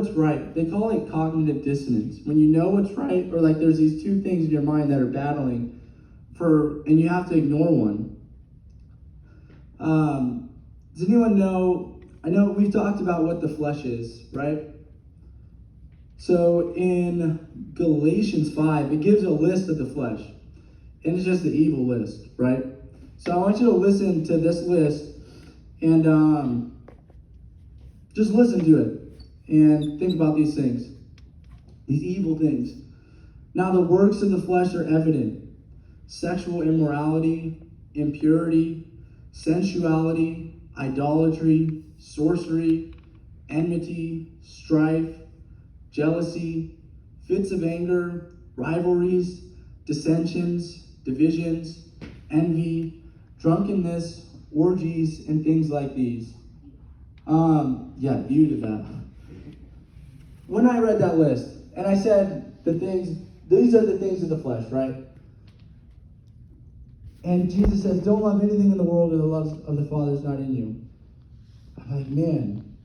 what's right. They call it cognitive dissonance. When you know what's right, or like there's these two things in your mind that are battling and you have to ignore one. Does anyone know, I know we've talked about what the flesh is, right? So in Galatians 5, it gives a list of the flesh. And it's just the evil list, right? So I want you to listen to this list and just listen to it and think about these things, these evil things. Now the works of the flesh are evident: sexual immorality, impurity, sensuality, idolatry, sorcery, enmity, strife, jealousy, fits of anger, rivalries, dissensions, divisions, envy, drunkenness, orgies, and things like these. You did that. When I read that list, and I said these are the things of the flesh, right? And Jesus says, don't love anything in the world, or the love of the Father is not in you. I'm like, man,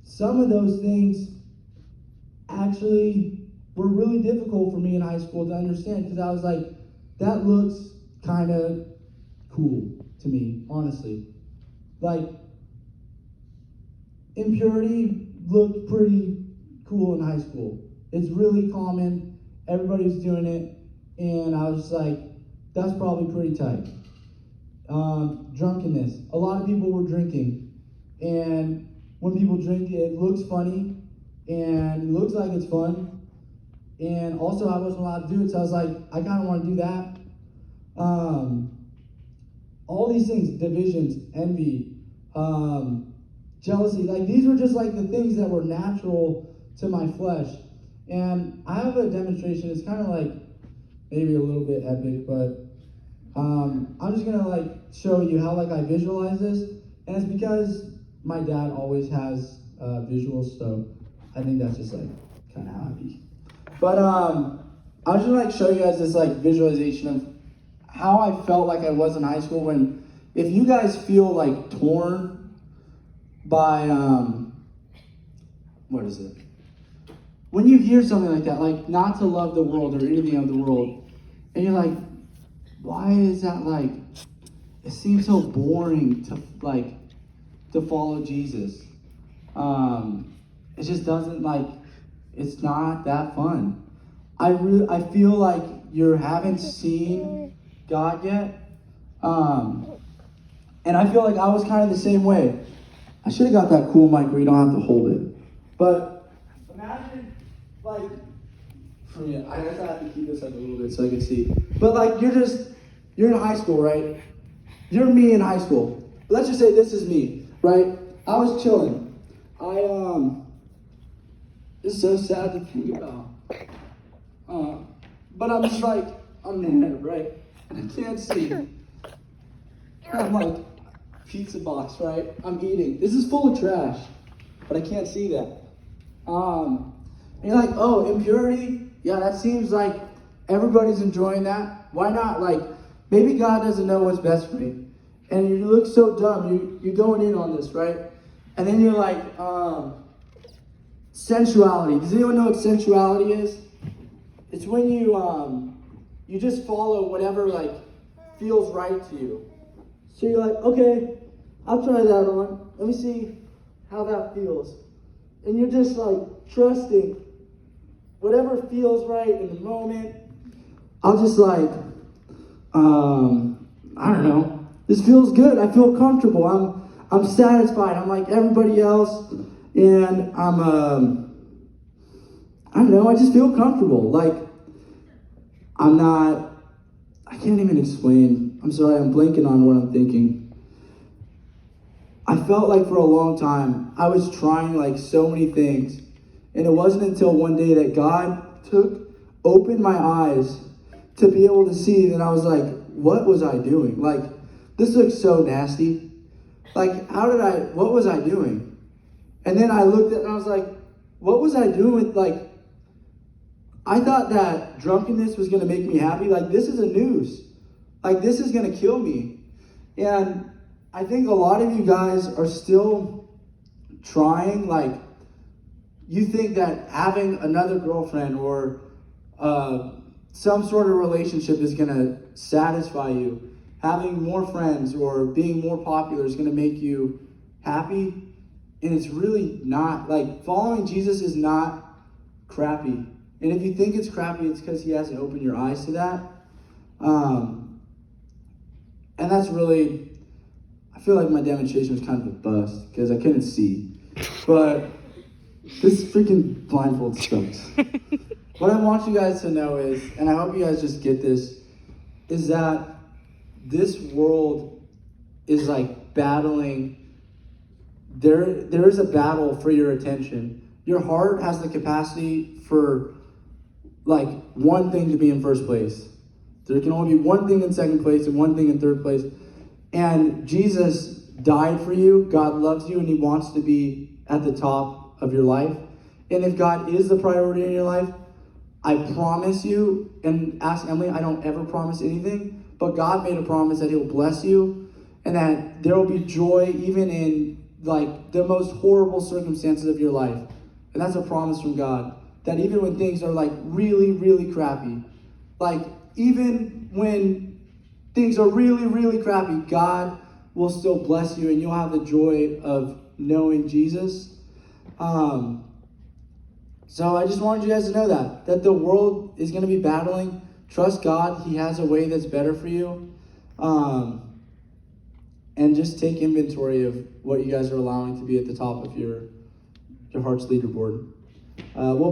some of those things actually were really difficult for me in high school to understand, because I was like, that looks kind of cool to me, honestly. Like, impurity looked pretty cool in high school. It's really common. Everybody's doing it. And I was just like, that's probably pretty tight. Drunkenness. A lot of people were drinking. And when people drink, it looks funny. And it looks like it's fun. And also, I wasn't allowed to do it. So I was like, I kind of want to do that. All these things, divisions, envy, jealousy, like these were just like the things that were natural to my flesh. And I have a demonstration. It's kind of like maybe a little bit epic, but I'm just gonna like show you how like I visualize this, and it's because my dad always has visuals, so I think that's just like kind of how I be. But I was just like show you guys this like visualization of how I felt like I was in high school. When, if you guys feel like torn by what is it? When you hear something like that, like not to love the world or anything of the world, and you're like, why is that like, it seems so boring to follow Jesus. It just doesn't like, it's not that fun. I feel like you haven't seen God yet. And I feel like I was kind of the same way. I should have got that cool mic where you don't have to hold it. But imagine, like, I guess I have to keep this like a little bit so I can see. But like, you're in high school, right? You're me in high school. Let's just say this is me, right? I was chilling. It's so sad to think about. But I'm just like, I'm there, right? And I can't see. I'm like, pizza box, right? I'm eating. This is full of trash, but I can't see that. And you're like, oh, impurity? Yeah, that seems like everybody's enjoying that. Why not? Like, maybe God doesn't know what's best for me. And you look so dumb. You're going in on this, right? And then you're like, sensuality. Does anyone know what sensuality is? It's when you just follow whatever like feels right to you. So you're like, okay, I'll try that on. Let me see how that feels. And you're just like trusting whatever feels right in the moment. I'll just like, I don't know. This feels good. I feel comfortable. I'm satisfied. I'm like everybody else. And I don't know, I just feel comfortable. Like, I can't even explain. I'm sorry, I'm blanking on what I'm thinking. I felt like for a long time, I was trying like so many things. And it wasn't until one day that God opened my eyes to be able to see. And I was like, what was I doing? Like, this looks so nasty. Like, what was I doing? And then I looked at it and I was like, what was I doing with, like, I thought that drunkenness was going to make me happy. Like, this is a noose. Like, this is going to kill me. And I think a lot of you guys are still trying, like, you think that having another girlfriend or some sort of relationship is going to satisfy you. Having more friends or being more popular is going to make you happy. And it's really not. Like, following Jesus is not crappy. And if you think it's crappy, it's because he hasn't opened your eyes to that. And that's really, I feel like my demonstration was kind of a bust because I couldn't see. But this freaking blindfold sucks. What I want you guys to know is, and I hope you guys just get this, is that this world is like battling. There is a battle for your attention. Your heart has the capacity for like one thing to be in first place. There can only be one thing in second place and one thing in third place. And Jesus died for you. God loves you and he wants to be at the top of your life. And if God is the priority in your life, I promise you, and ask Emily, I don't ever promise anything, but God made a promise that he'll bless you and that there will be joy even in like the most horrible circumstances of your life. And that's a promise from God, that even when things are like really, really crappy, like even when things are really, really crappy, God will still bless you and you'll have the joy of knowing Jesus. So I just wanted you guys to know that the world is going to be battling. Trust God. He has a way that's better for you. And just take inventory of what you guys are allowing to be at the top of your heart's leaderboard. We'll